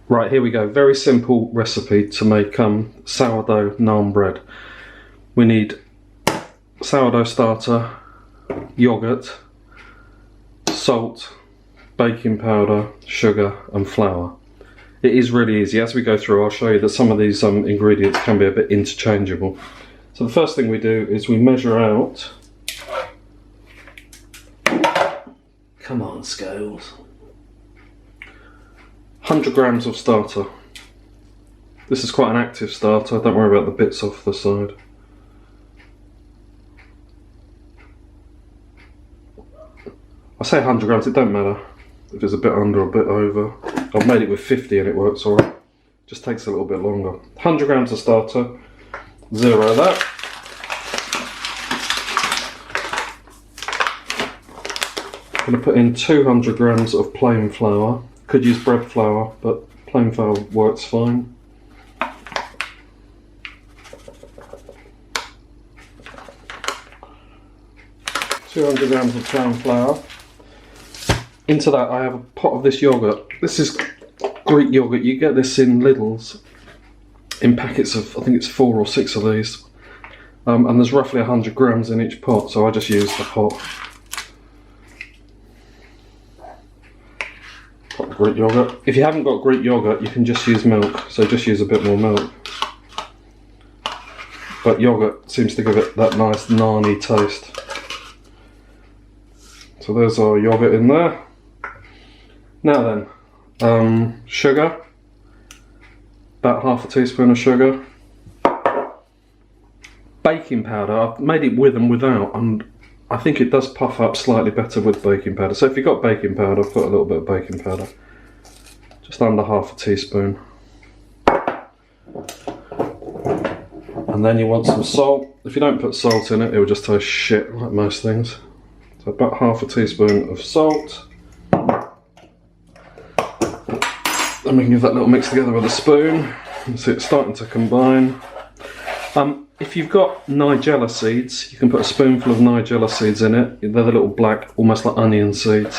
Right, here we go. Very simple recipe to make sourdough naan bread. We need sourdough starter, yoghurt, salt, baking powder, sugar and flour. It is really easy. As we go through, I'll show you that some of these ingredients can be a bit interchangeable. So the first thing we do is we measure out, come on scales, 100 grams of starter. This is quite an active starter, don't worry about the bits off the side. I say 100 grams, it don't matter if it's a bit under or a bit over. I've made it with 50 and it works alright. Just takes a little bit longer. 100 grams of starter, zero that. I'm going to put in 200 grams of plain flour. Could use bread flour, but plain flour works fine. ,200 grams of plain flour. Into that I have a pot of this yoghurt. This is Greek yoghurt. You get this in Lidl's in packets of, I think it's 4 or 6 of these. And there's roughly 100 grams in each pot, so I just use the pot. Greek yoghurt. If you haven't got Greek yoghurt, you can just use milk, so just use a bit more milk. But yoghurt seems to give it that nice naan-y taste. So there's our yoghurt in there. Now then, sugar, about half a teaspoon of sugar. Baking powder, I've made it with and without, and I think it does puff up slightly better with baking powder. So if you've got baking powder, put a little bit of baking powder. Just under half a teaspoon. And then you want some salt. If you don't put salt in it, it will just taste shit like most things. So about half a teaspoon of salt. Then we can give that little mix together with a spoon. See it's starting to combine. If you've got Nigella seeds, you can put a spoonful of Nigella seeds in it. They're the little black, almost like onion seeds.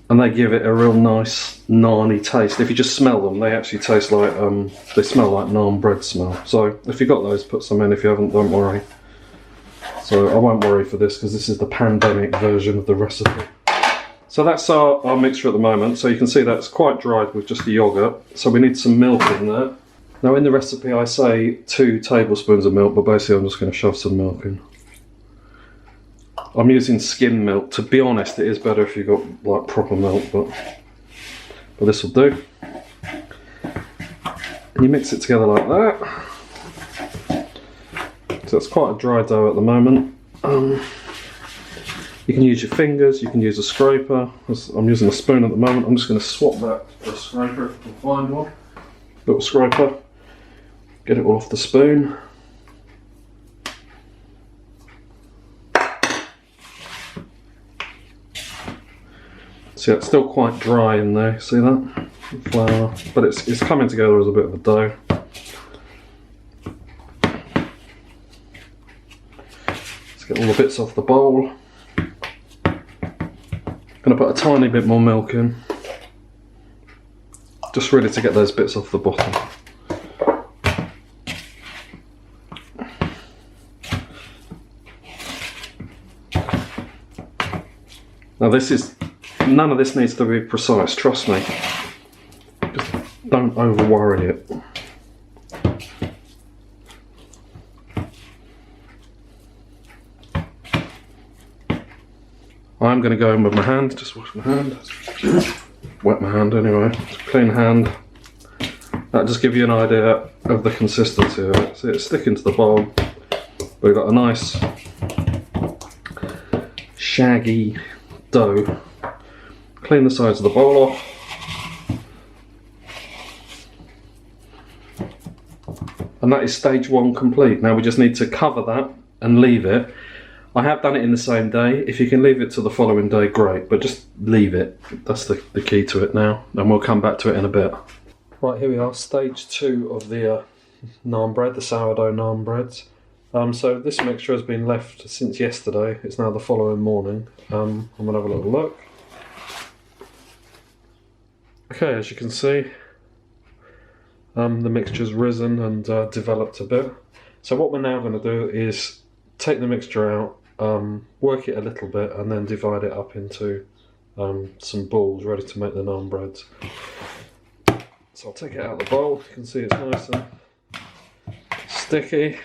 And they give it a real nice naan-y taste. If you just smell them, they actually taste like, they smell like naan bread smell. So if you've got those, put some in. If you haven't, don't worry. So I won't worry for this because this is the pandemic version of the recipe. So that's our mixture at the moment. So you can see that's quite dried with just the yoghurt. So we need some milk in there. Now in the recipe I say 2 tablespoons of milk, but basically I'm just going to shove some milk in. I'm using skim milk. To be honest, it is better if you've got like proper milk, but this will do. And you mix it together like that. So it's quite a dry dough at the moment. You can use your fingers, you can use a scraper. I'm using a spoon at the moment. I'm just going to swap that for a scraper if I can find one. Little scraper. Get it all off the spoon. See, it's still quite dry in there, see that? The flour, but it's coming together as a bit of a dough. Let's get all the bits off the bowl. Gonna put a tiny bit more milk in. Just really to get those bits off the bottom. Now none of this needs to be precise, trust me. Just don't over worry it. I'm going to go in with my hand, just wash my hand. Wet my hand anyway, clean hand. That'll just give you an idea of the consistency of it. See, it's sticking to the bowl. We've got a nice shaggy dough. Clean the sides of the bowl off. And that is stage 1 complete. Now we just need to cover that and leave it. I have done it in the same day. If you can leave it to the following day, great, but just leave it. That's the key to it now, and we'll come back to it in a bit. Right, here we are, stage 2 of the naan bread, the sourdough naan breads. So this mixture has been left since yesterday. It's now the following morning. I'm gonna have a little look. Okay, as you can see, the mixture's risen and developed a bit. So what we're now going to do is take the mixture out, work it a little bit, and then divide it up into some balls ready to make the naan breads. So I'll take it out of the bowl. You can see it's nice and sticky.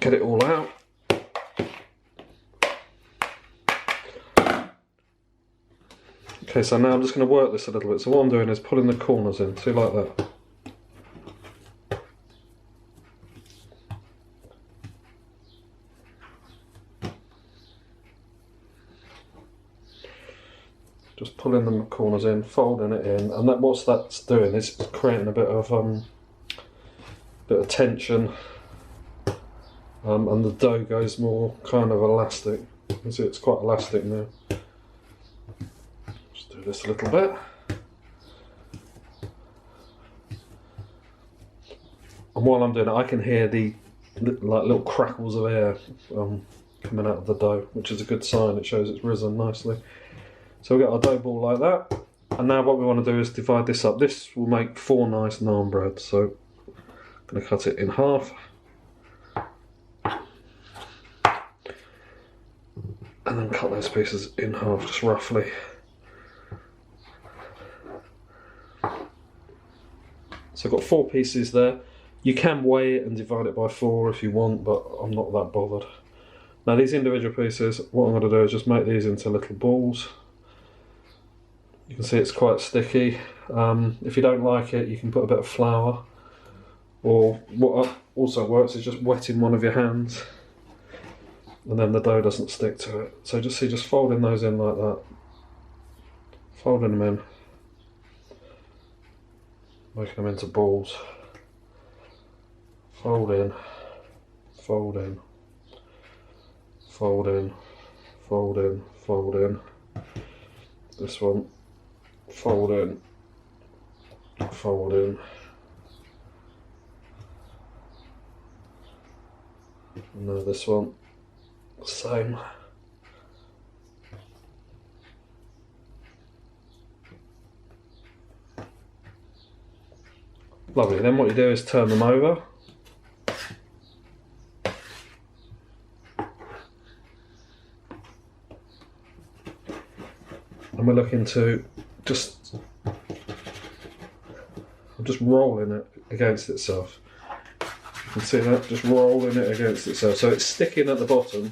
Get it all out. Okay, so now I'm just going to work this a little bit. So what I'm doing is pulling the corners in, see, like that. Just pulling the corners in, folding it in, and what that's doing is creating a bit of tension, and the dough goes more kind of elastic. You can see it's quite elastic now. Just do this a little bit. And while I'm doing it, I can hear the like little crackles of air coming out of the dough, which is a good sign. It shows it's risen nicely. So we've got our dough ball like that, and now what we want to do is divide this up. This will make 4 nice naan breads, so I'm going to cut it in half. And then cut those pieces in half, just roughly. So I've got 4 pieces there. You can weigh it and divide it by 4 if you want, but I'm not that bothered. Now these individual pieces, what I'm going to do is just make these into little balls. You can see it's quite sticky. If you don't like it, you can put a bit of flour, or what also works is just wetting one of your hands, and then the dough doesn't stick to it. So just folding those in like that, folding them in, making them into balls, fold in, fold in, fold in, fold in, fold in. This one, fold in, fold in, and now this one, same. Lovely. Then what you do is turn them over. And we're looking to I'm just rolling it against itself. You can see that, just rolling it against itself. So it's sticking at the bottom,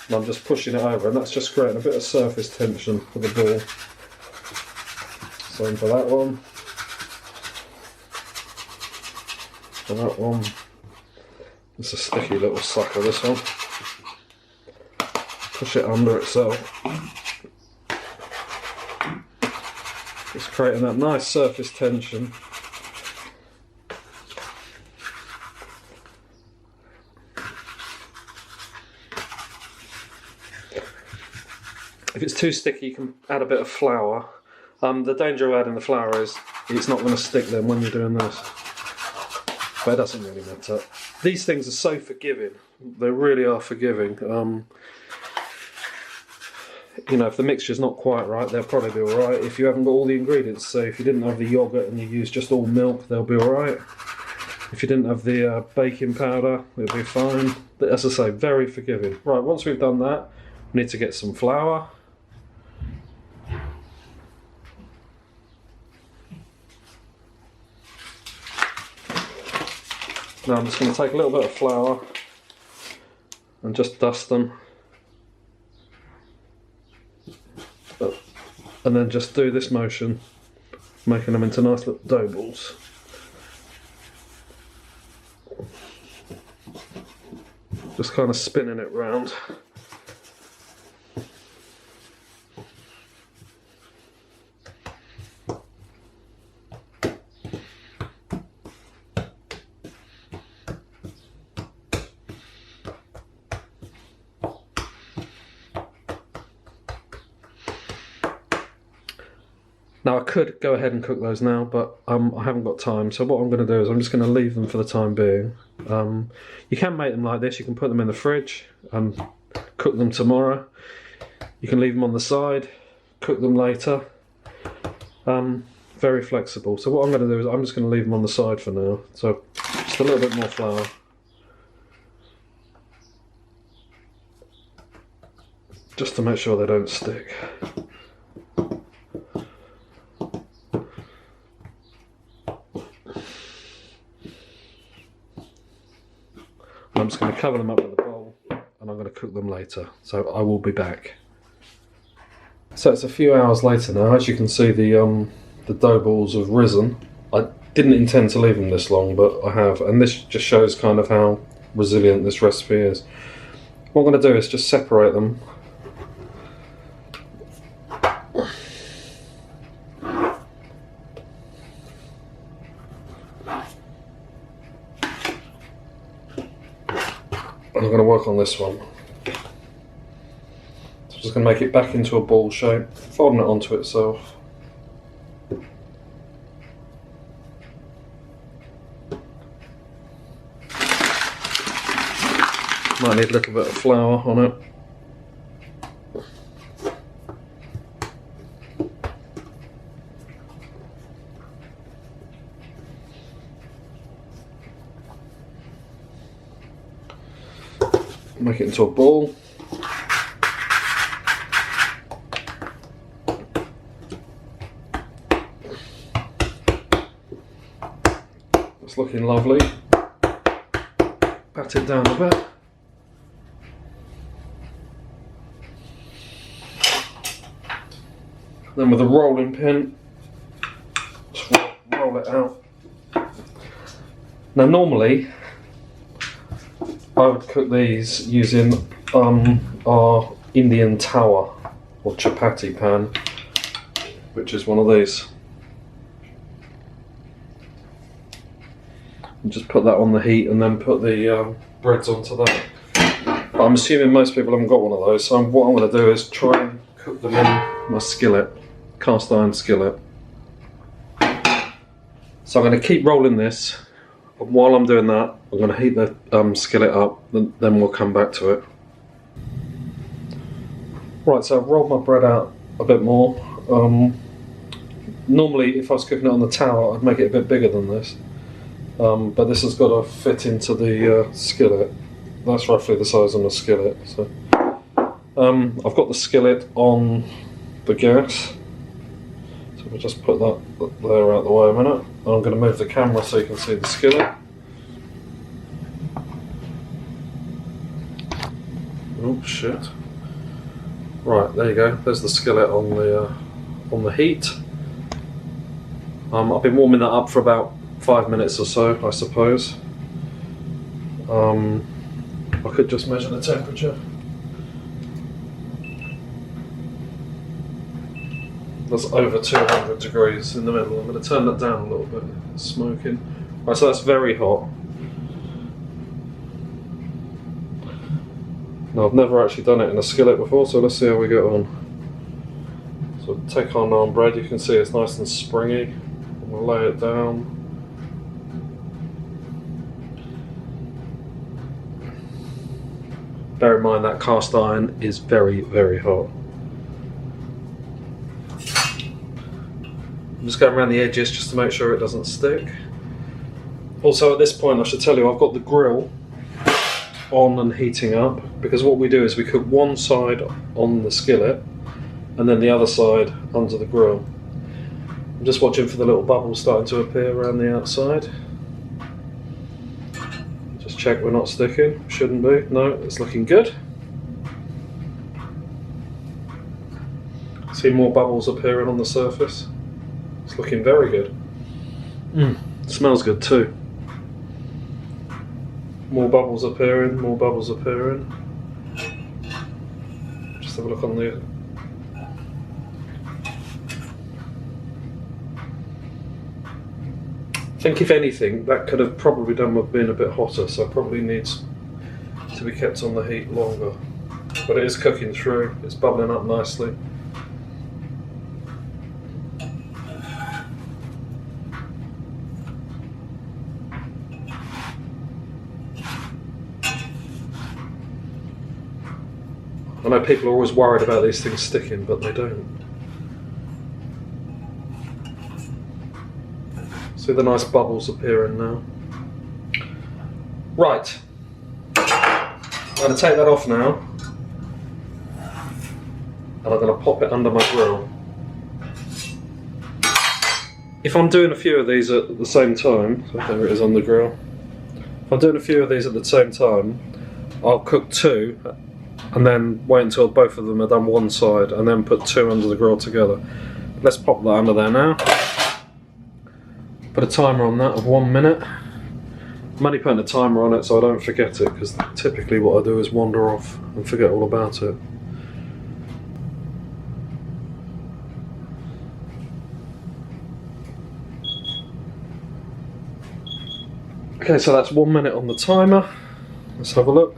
and I'm just pushing it over, and that's just creating a bit of surface tension for the ball. Same for that one. For that one. It's a sticky little sucker, this one. Push it under itself. Just creating that nice surface tension. If it's too sticky, you can add a bit of flour. The danger of adding the flour is it's not going to stick then when you're doing this. But it doesn't really matter. These things are so forgiving. They really are forgiving. You know, if the mixture's not quite right, they'll probably be alright. If you haven't got all the ingredients, so if you didn't have the yoghurt and you use just all milk, they'll be alright. If you didn't have the baking powder, it'll be fine. But as I say, very forgiving. Right, once we've done that, we need to get some flour. Now I'm just going to take a little bit of flour and just dust them. And then just do this motion, making them into nice little dough balls. Just kind of spinning it round. Now I could go ahead and cook those now, but I haven't got time. So what I'm going to do is I'm just going to leave them for the time being. You can make them like this. You can put them in the fridge and cook them tomorrow. You can leave them on the side, cook them later. Very flexible. So what I'm going to do is I'm just going to leave them on the side for now. So just a little bit more flour. Just to make sure they don't stick. I'm just going to cover them up with a bowl and I'm going to cook them later. So I will be back. So it's a few hours later now. As you can see, the dough balls have risen. I didn't intend to leave them this long, but I have, and this just shows kind of how resilient this recipe is. What I'm going to do is just separate them. And I'm going to work on this one. So I'm just going to make it back into a ball shape, folding it onto itself. Might need a little bit of flour on it. Make it into a ball. It's looking lovely. Pat it down a bit. Then with a rolling pin, just roll it out. Now normally, I would cook these using our Indian tawa or chapati pan, which is one of these. And just put that on the heat and then put the breads onto that. But I'm assuming most people haven't got one of those, so what I'm going to do is try and cook them in my skillet, cast iron skillet. So I'm going to keep rolling this. And while I'm doing that, I'm going to heat the skillet up, then we'll come back to it. Right, so I've rolled my bread out a bit more. Normally, if I was cooking it on the tower, I'd make it a bit bigger than this. But this has got to fit into the skillet. That's roughly the size of my skillet. So I've got the skillet on the gas. So we'll just put that there out the way a minute. I'm going to move the camera so you can see the skillet. Oh shit! Right, there you go. There's the skillet on the heat. I've been warming that up for about 5 minutes or so, I suppose. I could just measure the temperature. That's over 200 degrees in the middle. I'm going to turn that down a little bit. It's smoking. Right, so that's very hot. Now, I've never actually done it in a skillet before, so let's see how we get on. So take our naan bread. You can see it's nice and springy. We'll lay it down. Bear in mind that cast iron is very, very hot. I'm just going around the edges just to make sure it doesn't stick. Also at this point I should tell you I've got the grill on and heating up, because what we do is we cook one side on the skillet and then the other side under the grill. I'm just watching for the little bubbles starting to appear around the outside. Just check we're not sticking. Shouldn't be. No, it's looking good. See more bubbles appearing on the surface. It's looking very good. Smells good too. More bubbles appearing, more bubbles appearing. Just have a look on the... I think if anything, that could have probably done with being a bit hotter, so it probably needs to be kept on the heat longer. But it is cooking through, it's bubbling up nicely. And know people are always worried about these things sticking, but they don't. See the nice bubbles appearing now. Right, I'm going to take that off now, and I'm going to pop it under my grill. If I'm doing a few of these at the same time, so there it is on the grill. If I'm doing a few of these at the same time, I'll cook 2 and then wait until both of them are done one side and then put 2 under the grill together. Let's pop that under there now. Put a timer on that of 1 minute. I'm only putting a timer on it so I don't forget it, because typically what I do is wander off and forget all about it. Okay, so that's 1 minute on the timer. Let's have a look.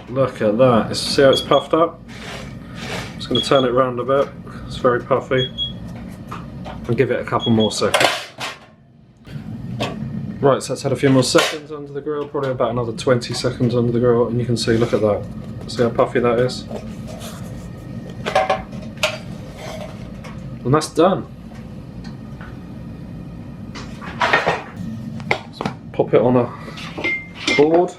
Look at that. See how it's puffed up? I'm just going to turn it around a bit. It's very puffy. And give it a couple more seconds. Right, so it's had a few more seconds under the grill, probably about another 20 seconds under the grill, and you can see, look at that. See how puffy that is? And that's done. Pop it on a board.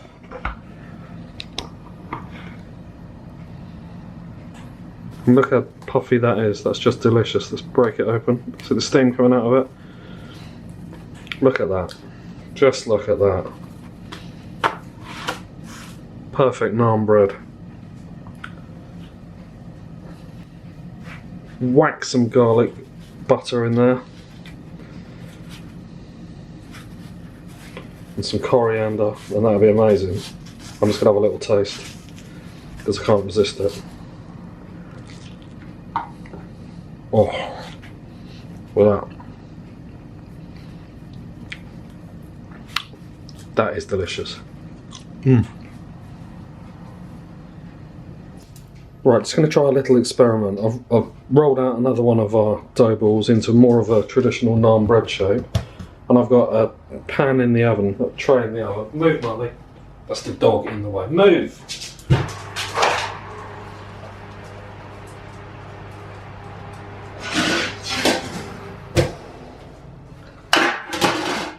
And look how puffy that is. That's just delicious. Let's break it open. See the steam coming out of it? Look at that. Just look at that. Perfect naan bread. Whack some garlic butter in there. And some coriander, and that'll be amazing. I'm just going to have a little taste, because I can't resist it. Oh, well, that is delicious. Right, just going to try a little experiment. I've rolled out another one of our dough balls into more of a traditional naan bread shape, and I've got a pan in the oven, a tray in the oven. Move, Molly. That's the dog in the way. Move!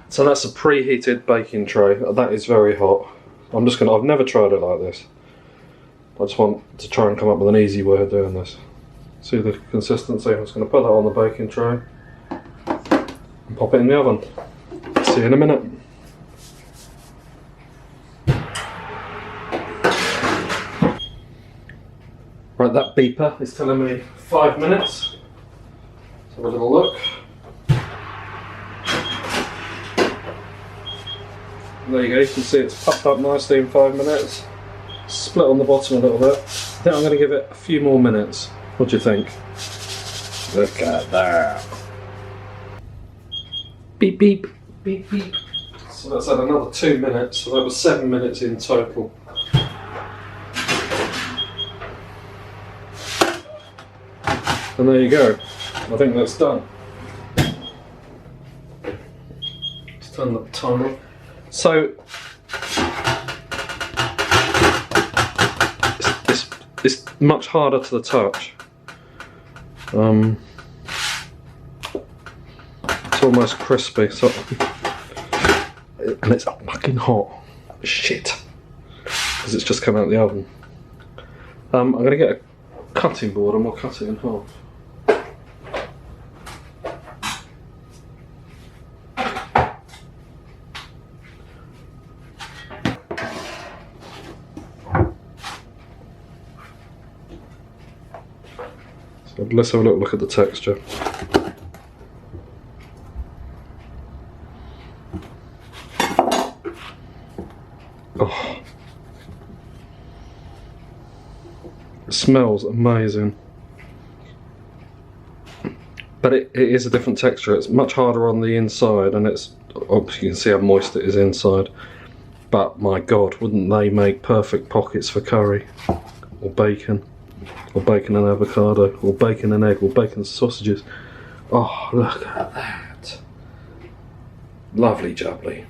So that's a preheated baking tray. That is very hot. I've never tried it like this. I just want to try and come up with an easy way of doing this. See the consistency? I'm just going to put that on the baking tray and pop it in the oven. See you in a minute. Right, that beeper is telling me 5 minutes. Let's have a little look. There you go, you can see it's puffed up nicely in 5 minutes. Split on the bottom a little bit. I think I'm going to give it a few more minutes. What do you think? Look at that. Beep beep, beep beep. So that's had another 2 minutes, so that was 7 minutes in total. And there you go. I think that's done. Let's turn the timer off. So it's much harder to the touch. It's almost crispy, so and it's fucking hot. Shit, because it's just come out of the oven. I'm gonna get a cutting board and we'll cut it in half. So let's have a little look at the texture. Oh, it smells amazing, but it is a different texture. It's much harder on the inside, and it's obviously you can see how moist it is inside. But my God, wouldn't they make perfect pockets for curry, or bacon and avocado, or bacon and egg, or bacon and sausages? Oh, look at that! Lovely jubbly.